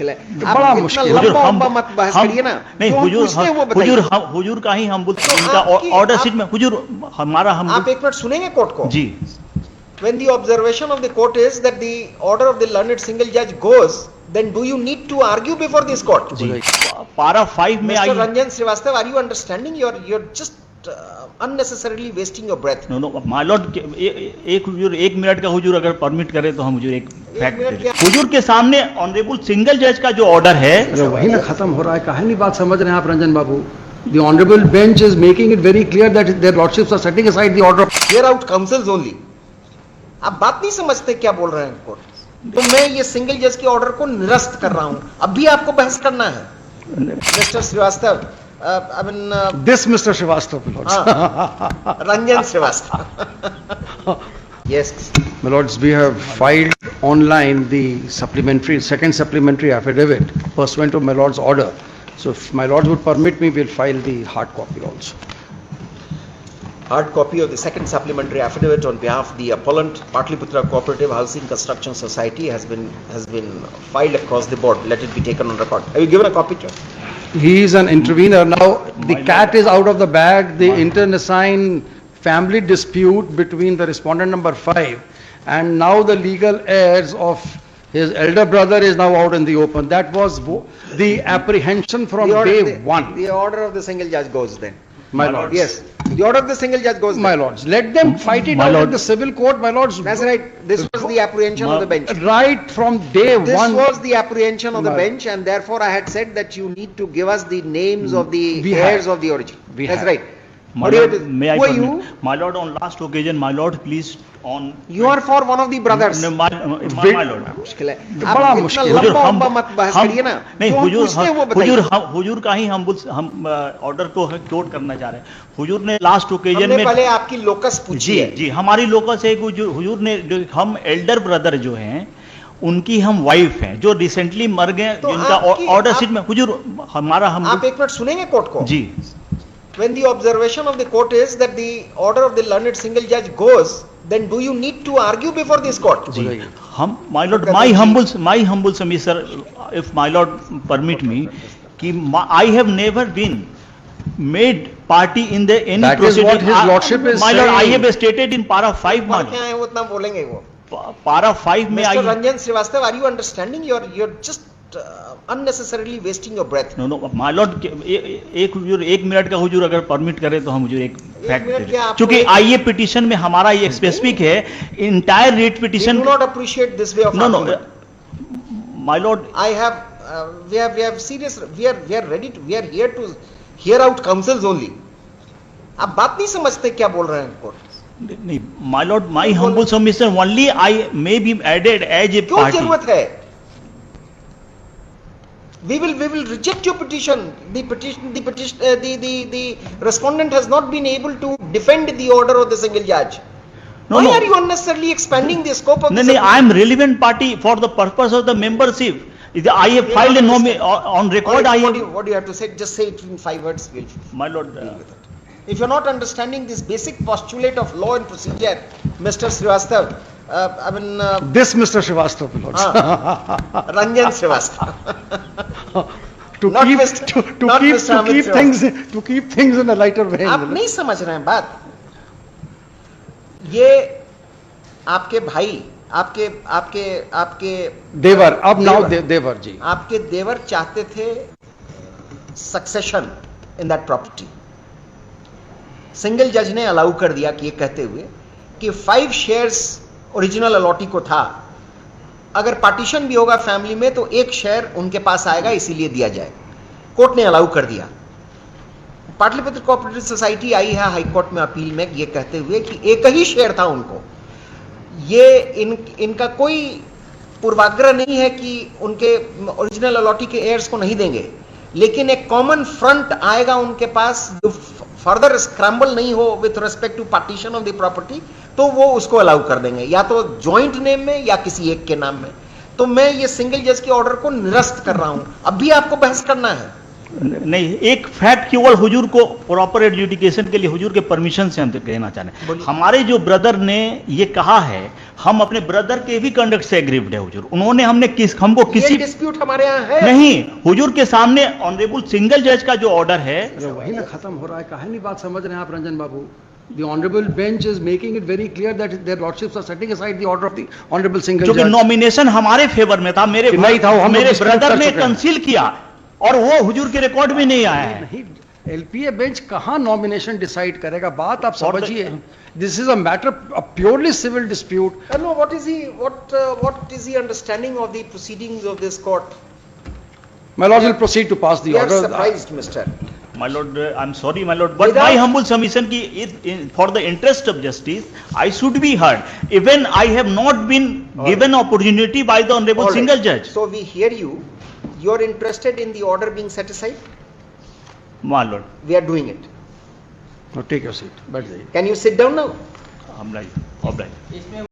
मुश्किल है, बड़ा मुश्किल है। लंबा मत बहस करिए ना। नहीं हुजूर का ही हम इनका ऑर्डर शीट में हुजूर हमारा हम आप एक मिनट सुनेंगे कोर्ट को जी। When the observation of the court is that the order of the learned single judge goes, then do you need to argue before this court? जी पारा 5 में Mr. Ranjan Srivastava, are you understanding? You're just unnecessarily wasting your breath. No my lord एक हुजूर 1 minute का हुजूर अगर permit करे तो हम हुजूर एक फैक्ट हुजूर के सामने ऑनरेबल सिंगल जज का जो ऑर्डर है वही ना खत्म हो रहा है। काहे नहीं बात समझ रहे हैं आप रंजन बाबू? The honorable bench is making it very clear that their lordships are setting aside the order. Hear out counsels only. आप बात नहीं समझते क्या बोल रहे हैं कोर्ट। तो मैं ये सिंगल जज के ऑर्डर को निरस्त कर रहा हूं, अब भी आपको बहस करना है। Mister Shrivastava, I mean, this Mr. Srivastava, my lords. Ranjan Srivastava. Yes. My lords, we have filed online the second supplementary affidavit pursuant to my lord's order. So if my lords would permit me, we'll file the hard copy also. Hard copy of the second supplementary affidavit on behalf of the appellant Patliputra Cooperative Housing Construction Society has been filed across the board. Let it be taken on record. Have you given a copy to him? He is an intervener. Now the cat is out of the bag. The internecine family dispute between the respondent number 5 and now the legal heirs of his elder brother is now out in the open. That was the apprehension from day one. The order of the single judge goes then. My lords. Yes. The order of the single judge goes My then. lords. Let them fight it out in the civil court, my lords. That's right. This was the apprehension of the bench. Right from day one. This was the apprehension of the bench, and therefore I had said that you need to give us the names of the heirs of the origin. That's right. My lord, may I permit? My lord, on last occasion, my lord, please on. You are for one of the brothers. My lord. मुश्किल है, बड़ा मुश्किल है। लंबा मत बहस करिए ना। नहीं हुजूर का ही हम ऑर्डर को कोट करना चाह रहे हैं। हुजूर ने लास्ट ओकेजन में पहले आपकी लोकस पूछी है। जी हमारी लोकस है। हुजूर ने हम एल्डर ब्रदर जो हैं उनकी हम वाइफ हैं जो रिसेंटली मर गए, जिनका ऑर्डर शीट में हुजूर हमारा हम आप एक मिनट सुनेंगे कोर्ट को जी। When the observation of the court is that the order of the learned single judge goes, then do you need to argue before this court? जी हम my lord, my humble submission, if my lord permit me, कि I have never been made party in the any that proceeding. That is what his lordship is my saying. lord, I have stated in para 5 क्या है वो इतना बोलेंगे वो। para 5 में Mr. Ranjan Srivastava, are you understanding? You're just unnecessarily wasting your breath. No, my lord, एक 1 minute का हुजूर अगर परमिट करे तो हम हुजूर एक फैक्ट, क्योंकि आईए पिटीशन में हमारा ये स्पेसिफिक है entire rate petition. We do not appreciate this way of no, my lord, I have we have serious, we are ready to, we are here to hear out counsels only. आप बात नहीं समझते क्या बोल रहे हैं court. नहीं my lord, my humble submission only I may be added as a क्यों party. जरूरत है? We will reject your petition. The respondent has not been able to defend the order of the single judge. Why are you unnecessarily expanding the scope of? No, I am relevant party for the purpose of the membership. I have filed a on record. What do you have to say? Just say it in 5 words. My lord, deal with it. If you're not understanding this basic postulate of law and procedure, Mr. Srivastava, I mean, this Mr. Srivastava, my lords. Ranjan Srivastava. to keep things in a lighter vein. आप नहीं समझ रहे हैं बात। ये आपके भाई, आपके देवर, अब नाउ देवर जी, आपके देवर चाहते थे succession in that property. Single जज ने अलाउ कर दिया कि ये कहते हुए कि 5 शेयर्स ओरिजिनल अलॉटी को था, अगर पार्टीशन भी होगा फैमिली में तो 1 शेयर उनके पास आएगा, इसीलिए दिया जाए। कोर्ट ने अलाउ कर दिया। पाटलिपुत्र कोऑपरेटिव सोसाइटी आई है हाई कोर्ट में अपील में ये कहते हुए कि 1 ही शेयर था उनको। ये इनका कोई पूर्वाग्रह नहीं है कि उनके ओरिजिनल अलॉटी के एयर्स को नहीं देंगे, लेकिन एक कॉमन फ्रंट आएगा उनके पास जो फर्दर स्क्रैम्बल नहीं हो with respect to partition of the property, तो वो उसको अलाउ कर देंगे, या तो ज्वाइंट नेम में या किसी एक के नाम में। तो मैं ये सिंगल जज के ऑर्डर को निरस्त कर रहा हूं। अब भी आपको बहस करना है? नहीं, एक फैक्ट केवल हुजूर को प्रॉपर एडजुडिकेशन के लिए हुजूर के परमिशन से हम कहना चाह रहे हैं। हमारे जो ब्रदर ने ये कहा है, हम अपने ब्रदर के भी कंडक्ट से एग्रीव्ड है हुजूर। उन्होंने हमको ये किसी डिस्प्यूट हमारे यहाँ है नहीं, हुजूर के सामने ऑनरेबल सिंगल जज का जो ऑर्डर है, अरे वही ना खत्म हो रहा है, काहे नहीं बात समझ रहे हैं आप रंजन बाबू? The honorable bench is making it very clear that their lordships are setting aside the order of the honorable single जो कि judge. नॉमिनेशन हमारे फेवर में था, मेरे कि नहीं था, वो हम मेरे dispute ब्रदर कर ने चुके हैं। कंसील किया और वो हुजूर के रिकॉर्ड में नहीं आया है। नहीं, एलपीए बेंच कहाँ नॉमिनेशन डिसाइड करेगा? बात आप और समझिए, this is a matter of purely civil dispute. No, what is the understanding of the proceedings of this court? My lord will proceed to pass the We are order. surprised, Mr. My lord, I'm sorry, my lord, but Without- my humble submission ki for the interest of justice, I should be heard. Even I have not been given opportunity by the honorable All right. single judge. So we hear you. You are interested in the order being set aside? My lord, We are doing it. Now take your seat. बैठ जाइए. Can you sit down now? oblige.